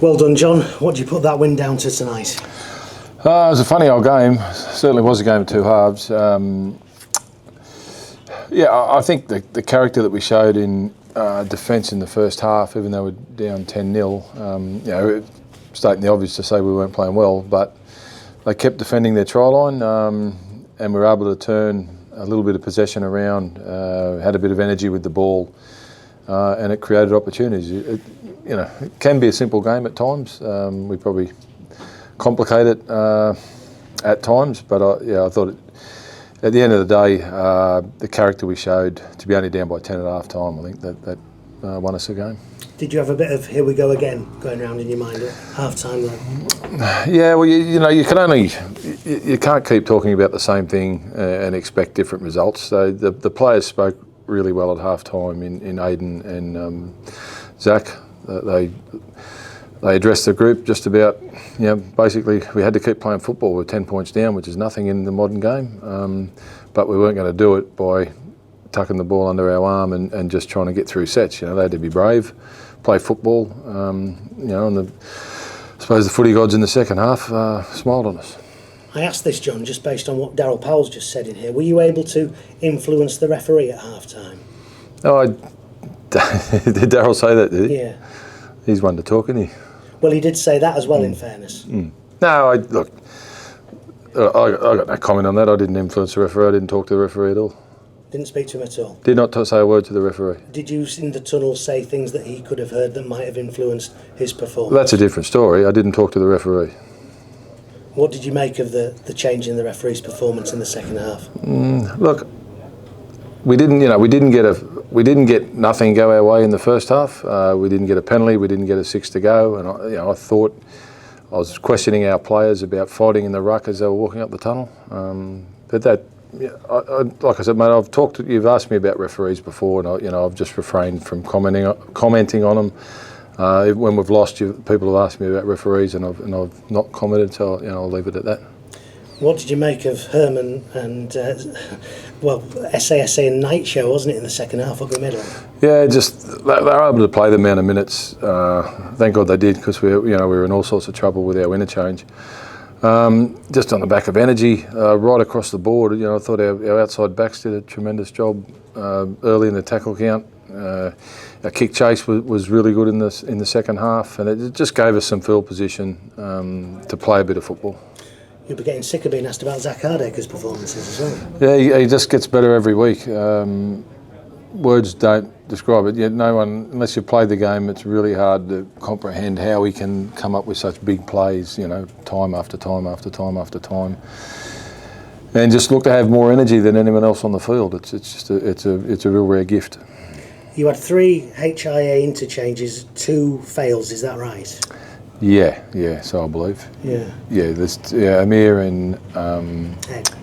Well done, John. What do you put that win down to tonight? It was a funny old game. Certainly was a game of two halves. I think the character that we showed in defence in the first half, even though we're down 10-0, stating the obvious to say we weren't playing well, but they kept defending their try line, and we were able to turn a little bit of possession around, had a bit of energy with the ball, and it created opportunities. It can be a simple game at times. We probably complicate it at times, but I thought at the end of the day, the character we showed to be only down by 10 at half time, I think that won us the game. Did you have a bit of here we go again going around in your mind at half time though? Yeah, well, you can't keep talking about the same thing and expect different results. So the players spoke really well at half time in Aidan and Zach. They addressed the group just about, basically we had to keep playing football. We're 10 points down, which is nothing in the modern game, but we weren't going to do it by tucking the ball under our arm and just trying to get through sets. They had to be brave, play football, and I suppose the footy gods in the second half smiled on us. I asked this, John, just based on what Darryl Powell's just said in here. Were you able to influence the referee at half time? Oh, did Darryl say that, did he? Yeah. He's one to talk, isn't he? Well, he did say that as well, in fairness. No, I got no comment on that. I didn't influence the referee. I didn't talk to the referee at all. Didn't speak to him at all? Did not say a word to the referee. Did you, in the tunnel, say things that he could have heard that might have influenced his performance? Well, that's a different story. I didn't talk to the referee. What did you make of the change in the referee's performance in the second half? Look, we didn't get nothing go our way in the first half. We didn't get a penalty. We didn't get a 6 to go, and I thought I was questioning our players about fighting in the ruck as they were walking up the tunnel. But that, like I said, mate, you've asked me about referees before, and I've just refrained from commenting on them. When we've lost, people have asked me about referees, and I've not commented, so I'll leave it at that. What did you make of Herman and SASA and Night Show, wasn't it, in the second half up the middle? Yeah, just they were able to play the amount of minutes. Thank God they did, because we were in all sorts of trouble with our interchange. Just on the back of energy, right across the board. I thought our outside backs did a tremendous job early in the tackle count. Our kick chase was really good in the second half, and it just gave us some field position to play a bit of football. You'll be getting sick of being asked about Zach Hardaker's performances as well. Yeah, he just gets better every week. Words don't describe it. No one, unless you've played the game, it's really hard to comprehend how he can come up with such big plays, time after time after time after time, and just look to have more energy than anyone else on the field. It's a real rare gift. You had 3 HIA interchanges, 2 fails. Is that right? Yeah, so I believe. Yeah, Amir and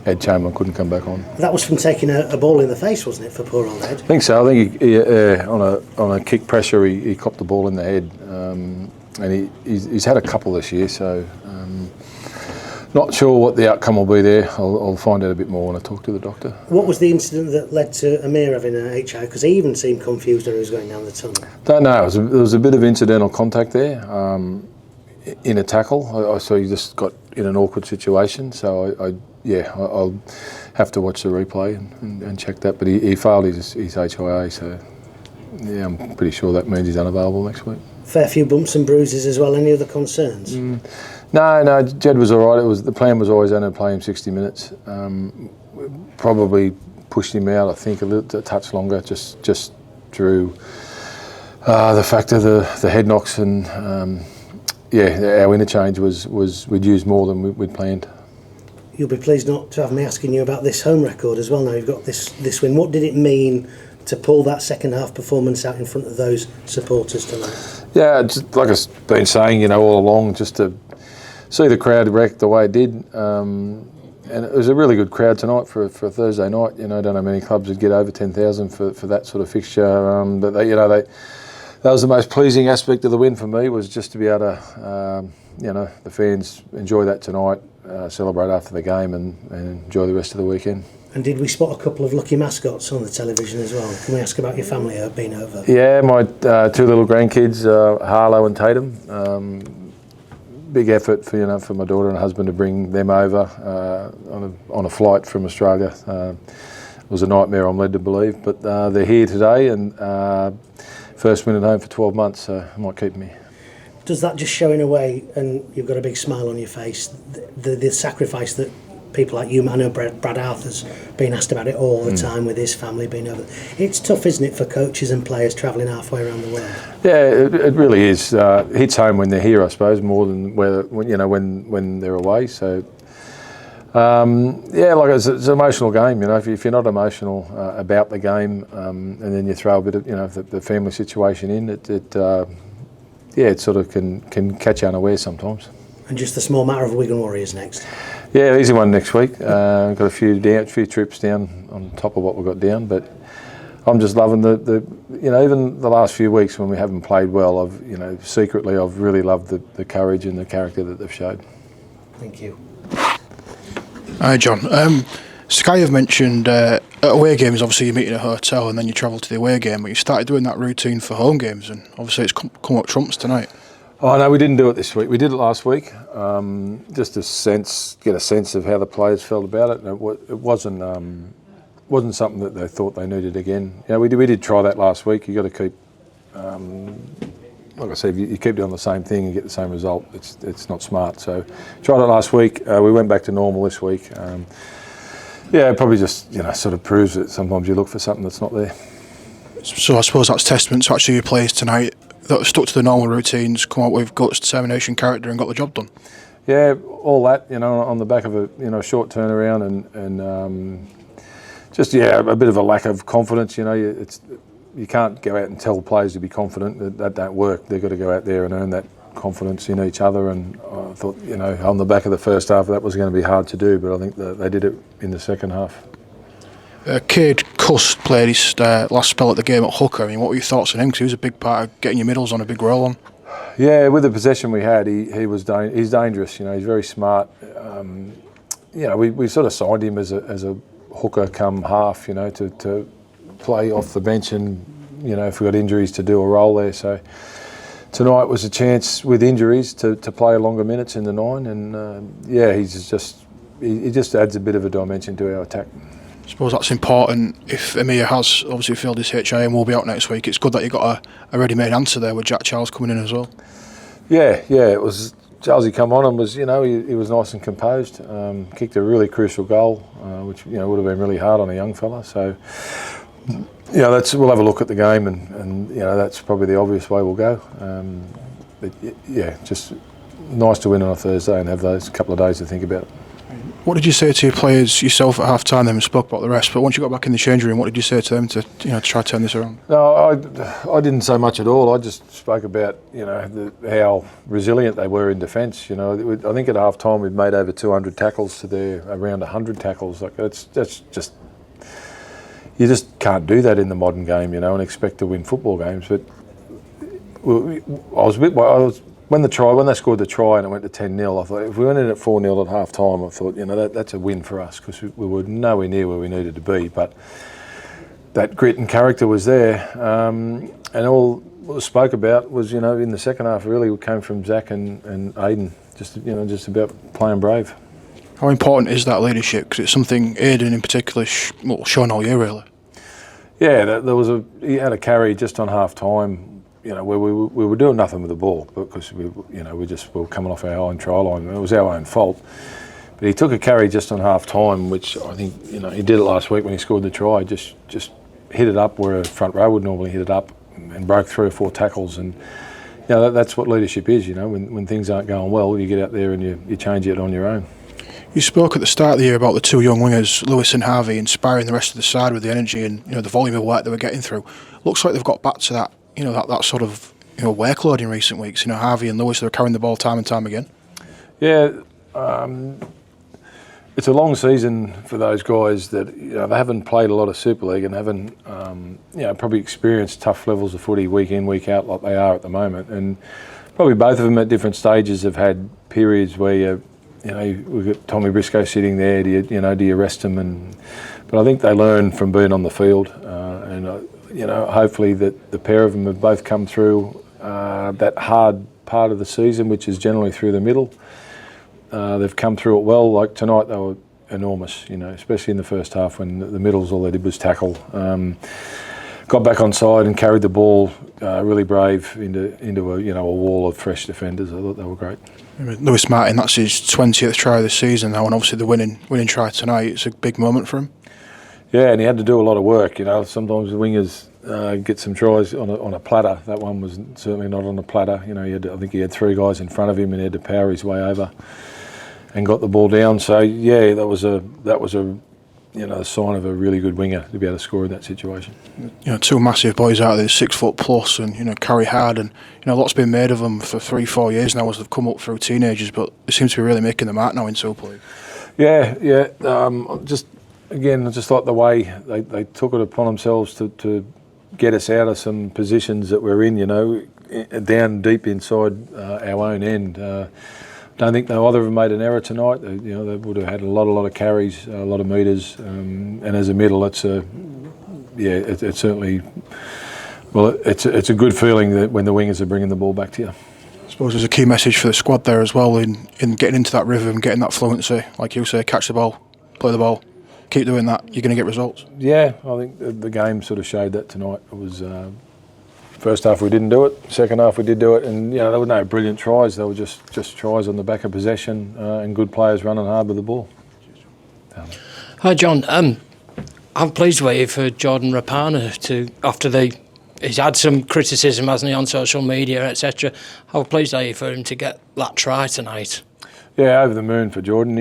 Ed Chamberlain couldn't come back on. That was from taking a ball in the face, wasn't it, for poor old Ed? I think so. I think he, on a kick pressure, he copped the ball in the head, and he's had a couple this year, so not sure what the outcome will be there. I'll find out a bit more when I talk to the doctor. What was the incident that led to Amir having an HIA? Because he even seemed confused when he was going down the tunnel. Don't know. There was a bit of incidental contact there. In a tackle, so he just got in an awkward situation. So I'll have to watch the replay and check that. But he failed his HIA, so yeah, I'm pretty sure that means he's unavailable next week. Fair few bumps and bruises as well. Any other concerns? No. Jed was all right. The plan was always only to play him 60 minutes. Probably pushed him out, I think, a touch longer, just through the fact of the head knocks and. Our interchange we'd used more than we'd planned. You'll be pleased not to have me asking you about this home record as well. Now you've got this win. What did it mean to pull that second half performance out in front of those supporters tonight? Yeah, just like I've been saying, all along, just to see the crowd react the way it did. And it was a really good crowd tonight for a Thursday night. I don't know many clubs would get over 10,000 for that sort of fixture. But that was the most pleasing aspect of the win for me, was just to be able to, the fans enjoy that tonight, celebrate after the game and enjoy the rest of the weekend. And did we spot a couple of lucky mascots on the television as well? Can we ask about your family being over? Yeah, my two little grandkids, Harlow and Tatum. Big effort for my daughter and husband to bring them over on a flight from Australia. It was a nightmare, I'm led to believe, but they're here today, and first win at home for 12 months, so it might keep me. Does that just show in a way, and you've got a big smile on your face, the sacrifice that people like you, I know Brad Arthur's been asked about it all the time with his family being over. It's tough, isn't it, for coaches and players travelling halfway around the world? Yeah, it really is. Hits home when they're here, I suppose, more than when they're away. So, it's an emotional game. If you're not emotional about the game, and then you throw a bit of the family situation in, it sort of can catch you unaware sometimes. And just the small matter of Wigan Warriors next. Yeah, easy one next week. Got a few trips down on top of what we've got down, but I'm just loving the even the last few weeks when we haven't played well. Secretly I've really loved the courage and the character that they've showed. Thank you. Hi, John. Sky have mentioned at away games, obviously you meet in a hotel and then you travel to the away game, but you started doing that routine for home games, and obviously it's come up trumps tonight. Oh no, we didn't do it this week. We did it last week, just to get a sense of how the players felt about it. It wasn't something that they thought they needed again. We did try that last week. You got to keep, like I said, if you keep doing the same thing and get the same result, it's not smart. So tried it last week. We went back to normal this week. It probably just sort of proves that sometimes you look for something that's not there. So I suppose that's testament to actually your players tonight that stuck to the normal routines, come out with guts, determination, character, and got the job done. Yeah, all that on the back of a short turnaround and just a bit of a lack of confidence. You can't go out and tell players to be confident. That don't work. They've got to go out there and earn that confidence in each other. And I thought on the back of the first half that was going to be hard to do, but I think that they did it in the second half. Cade Cuss played his last spell at the game at hooker. I mean, what were your thoughts on him? Because he was a big part of getting your middles on a big roll on. Yeah, with the possession we had, he's dangerous. He's very smart. We sort of signed him as a hooker come half. To play off the bench and if we got injuries to do a role there. So tonight was a chance with injuries to play longer minutes in the nine, and he just adds a bit of a dimension to our attack. I suppose that's important. If Amir has obviously filled his HIA and will be out next week, it's good that you've got a ready-made answer there with Jack Charles coming in as well. Yeah, it was. Charlesy come on and was, he was nice and composed. Kicked a really crucial goal, which would have been really hard on a young fella. So, we'll have a look at the game, and that's probably the obvious way we'll go. Just nice to win on a Thursday and have those couple of days to think about it. What did you say to your players yourself at half time? Then we spoke about the rest, but once you got back in the changing room, what did you say to them to try to turn this around? No, I didn't say much at all. I just spoke about how resilient they were in defence. I think at half time we'd made over 200 tackles to their around 100 tackles. That's just you just can't do that in the modern game, and expect to win football games. But when they scored the try and it went to 10-0, I thought if we went in at 4-0 at half time, I thought that's a win for us, because we were nowhere near where we needed to be. But that grit and character was there, and all what was spoke about was in the second half really came from Zach and Aiden, just about playing brave. How important is that leadership? Because it's something Aiden in particular shown all year really. Yeah, he had a carry just on half time. Where we were doing nothing with the ball because we were coming off our own try line. It was our own fault. But he took a carry just on half time, which I think he did it last week when he scored the try. Just hit it up where a front row would normally hit it up, and broke 3 or 4 tackles. And that's what leadership is. When things aren't going well, you get out there and you change it on your own. You spoke at the start of the year about the 2 young wingers, Lewis and Harvey, inspiring the rest of the side with the energy and the volume of work they were getting through. Looks like they've got back to that. That sort of workload in recent weeks. Harvey and Lewis, they're carrying the ball time and time again. Yeah, it's a long season for those guys that they haven't played a lot of Super League and haven't probably experienced tough levels of footy week in, week out like they are at the moment. And probably both of them at different stages have had periods where we've got Tommy Briscoe sitting there. Do you rest him? But I think they learn from being on the field, and hopefully that the pair of them have both come through that hard part of the season, which is generally through the middle. They've come through it well. Like tonight, they were enormous, especially in the first half when the middles all they did was tackle. Got back on side and carried the ball really brave into a wall of fresh defenders. I thought they were great. Lewis Martin, that's his 20th try of the season now, and obviously the winning try tonight. It's a big moment for him. Yeah, and he had to do a lot of work. Sometimes the wingers get some tries on a platter. That one was certainly not on a platter. I think he had 3 guys in front of him and he had to power his way over and got the ball down. So yeah, that was a a sign of a really good winger to be able to score in that situation. 2 massive boys out there, 6 foot plus, and carry hard, and lots been made of them for 3-4 years now as they've come up through teenagers, but they seem to be really making the mark now in Super League. Yeah. I just like the way they took it upon themselves to get us out of some positions that we're in, down deep inside our own end. Don't think either of them made an error tonight. They would have had a lot of carries, a lot of metres, and as a middle, it's certainly, it's a good feeling that when the wingers are bringing the ball back to you. I suppose there's a key message for the squad there as well in getting into that rhythm, getting that fluency, like you say, catch the ball, play the ball. Keep doing that, you're going to get results. Yeah, I think the game sort of showed that tonight. It was first half we didn't do it, second half we did do it, and there were no brilliant tries. They were just tries on the back of possession and good players running hard with the ball. Hi John, I'm pleased with you for Jordan Rapana he's had some criticism, hasn't he, on social media, etc. How pleased are you for him to get that try tonight? Yeah, over the moon for Jordan.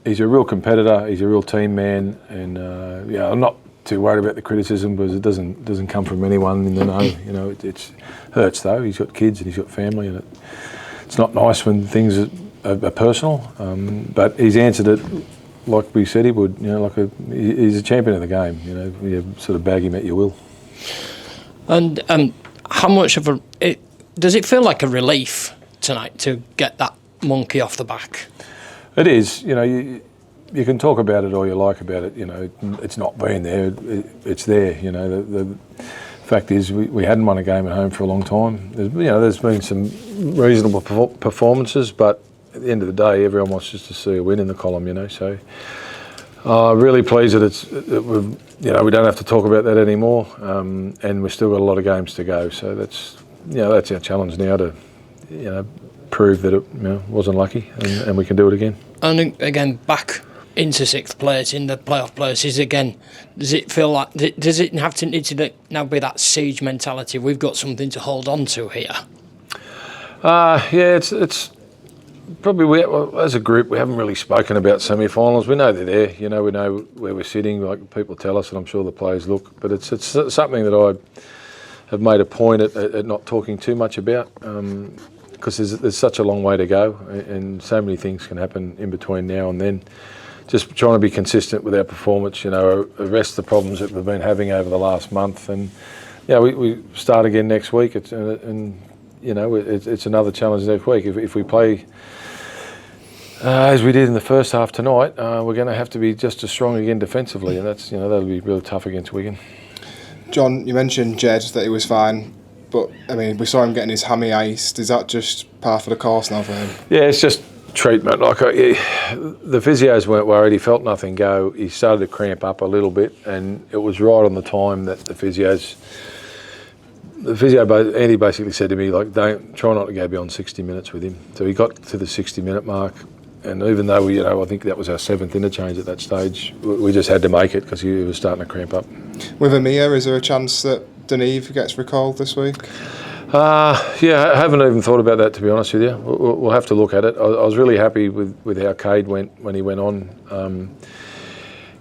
He's a real competitor. He's a real team man, and I'm not too worried about the criticism because it doesn't come from anyone in the know. It hurts though. He's got kids and he's got family, and it's not nice when things are personal. But he's answered it like we said he would. He's a champion of the game. You sort of bag him at your will. And how much of does it feel like a relief tonight to get that monkey off the back? It is. You can talk about it all you like about it. It's not been there. It's there. The fact is we hadn't won a game at home for a long time. There's been some reasonable performances, but at the end of the day, everyone wants just to see a win in the column. So really pleased that we don't have to talk about that anymore, and we've still got a lot of games to go. So that's our challenge now to prove that it wasn't lucky, and we can do it again. And again, back into 6th place in the playoff places again. Does it feel like? Does it need to now be that siege mentality? We've got something to hold on to here. It's probably as a group we haven't really spoken about semi-finals. We know they're there. We know where we're sitting. Like people tell us, and I'm sure the players look. But it's something that I have made a point at not talking too much about. Because there's such a long way to go, and so many things can happen in between now and then. Just trying to be consistent with our performance, arrest the problems that we've been having over the last month, and we start again next week. It's another challenge next week. If we play as we did in the first half tonight, we're going to have to be just as strong again defensively, and that's that'll be really tough against Wigan. John, you mentioned Jed that he was fine. But, we saw him getting his hammy iced. Is that just par for the course now for him? Yeah, it's just treatment. The physios weren't worried. He felt nothing go. He started to cramp up a little bit, and it was right on the time that the physio, Andy basically said to me, try not to go beyond 60 minutes with him. So he got to the 60-minute mark, and even though I think that was our 7th interchange at that stage, we just had to make it because he was starting to cramp up. With Amir, is there a chance that Deneve gets recalled this week? I haven't even thought about that, to be honest with you. We'll have to look at it. I was really happy with how Cade went when he went on.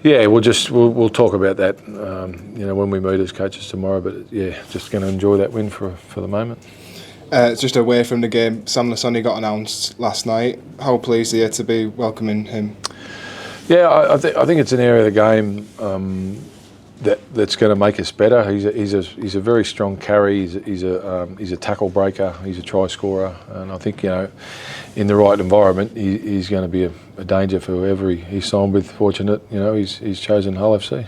We'll talk about that when we meet as coaches tomorrow, but just going to enjoy that win for the moment. Just away from the game, Sam Lasoni got announced last night. How pleased are you to be welcoming him? I think it's an area of the game that's going to make us better. He's a very strong carry. He's a tackle breaker. He's a try scorer, and I think in the right environment, he's going to be a danger for whoever he's signed with. Fortunate, he's chosen Hull FC.